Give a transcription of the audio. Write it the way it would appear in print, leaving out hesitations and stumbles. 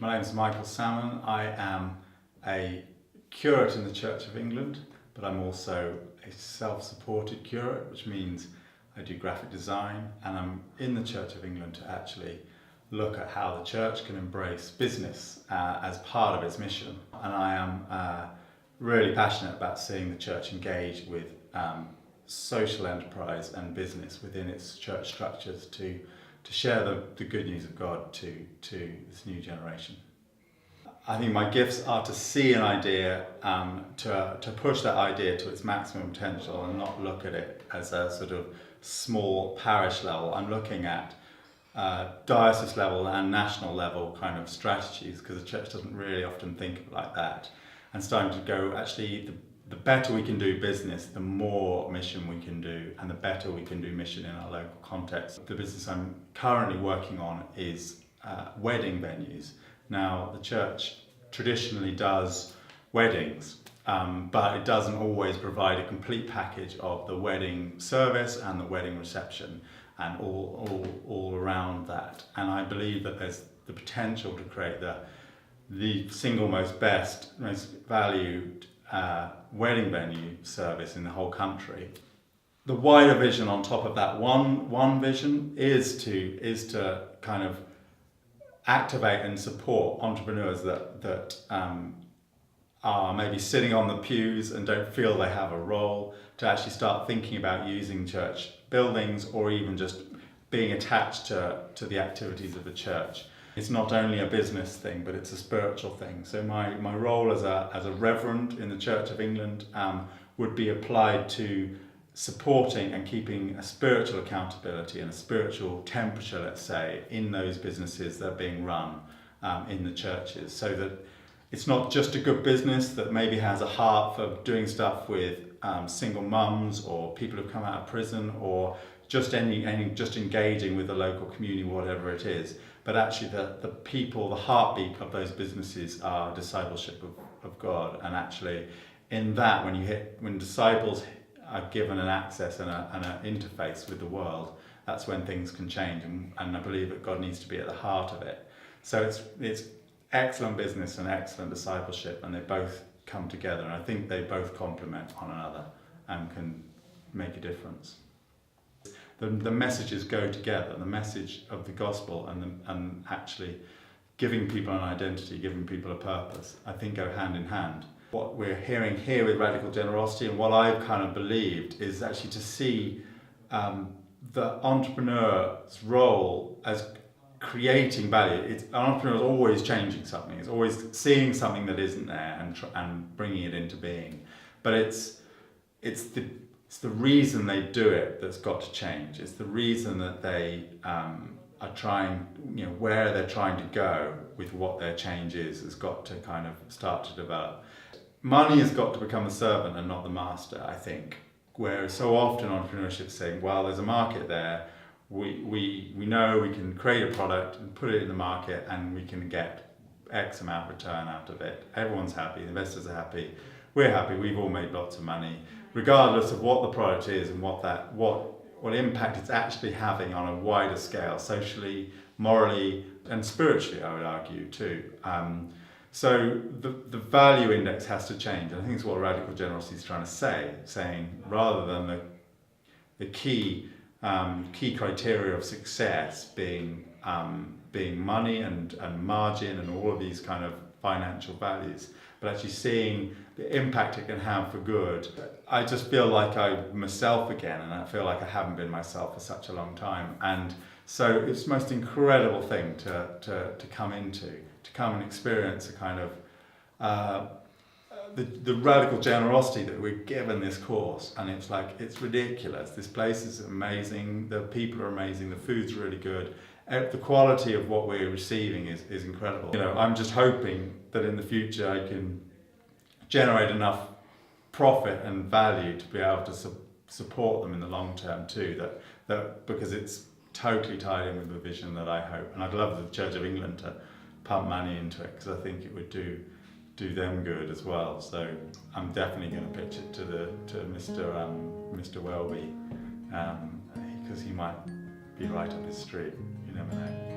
My name is Michael Salmon. I am a curate in the Church of England, but I'm also a self-supported curate, which means I do graphic design, and I'm in the Church of England to actually look at how the church can embrace business as part of its mission. And I am really passionate about seeing the church engage with social enterprise and business within its church structures to share the good news of God to this new generation. I think my gifts are to see an idea, to push that idea to its maximum potential and not look at it as a sort of small parish level. I'm looking at diocese level and national level kind of strategies, because the church doesn't really often think of it like that, and starting to go, actually, the better we can do business, the more mission we can do, and the better we can do mission in our local context. The business I'm currently working on is wedding venues. Now, the church traditionally does weddings, but it doesn't always provide a complete package of the wedding service and the wedding reception and all around that. And I believe that there's the potential to create the single most valued wedding venue service in the whole country. The wider vision on top of that one vision is to kind of activate and support entrepreneurs that are maybe sitting on the pews and don't feel they have a role, to actually start thinking about using church buildings or even just being attached to the activities of the church. It's not only a business thing, but it's a spiritual thing. So my role as a reverend in the Church of England would be applied to supporting and keeping a spiritual accountability and a spiritual temperature, let's say, in those businesses that are being run in the churches, so that it's not just a good business that maybe has a heart for doing stuff with single mums or people who've come out of prison, or just just engaging with the local community, whatever it is. But actually the people, the heartbeat of those businesses are discipleship of God. And actually in that, when disciples are given an access and an interface with the world, that's when things can change. And I believe that God needs to be at the heart of it. So it's excellent business and excellent discipleship, and they both come together. And I think they both complement one another and can make a difference. The messages go together. The message of the gospel and actually giving people an identity, giving people a purpose, I think go hand in hand. What we're hearing here with radical generosity, and what I've kind of believed, is actually to see the entrepreneur's role as creating value. An entrepreneur is always changing something. It's always seeing something that isn't there and bringing it into being. But it's the reason they do it that's got to change. It's the reason that they are trying, where they're trying to go with what their change is, has got to kind of start to develop. Money has got to become the servant and not the master, I think. Whereas so often entrepreneurship is saying, well, there's a market there, we know we can create a product and put it in the market and we can get X amount return out of it. Everyone's happy, the investors are happy, we're happy, we've all made lots of money, regardless of what the product is and what impact it's actually having on a wider scale, socially, morally, and spiritually, I would argue too. So the value index has to change. And I think it's what radical generosity is trying to say, saying rather than the key criteria of success being money and margin and all of these kind of financial values, but actually seeing the impact it can have for good. I just feel like I'm myself again, and I feel like I haven't been myself for such a long time. And so it's the most incredible thing to come into, to come and experience a kind of the radical generosity that we're given this course. And it's like, it's ridiculous. This place is amazing, the people are amazing, the food's really good. The quality of what we're receiving is incredible. I'm just hoping that in the future I can generate enough profit and value to be able to support them in the long term too, that because it's totally tied in with the vision that I hope. And I'd love the Church of England to pump money into it, because I think it would do them good as well. So I'm definitely going to pitch it to Mr. Welby, because he might be right up his street. You never know.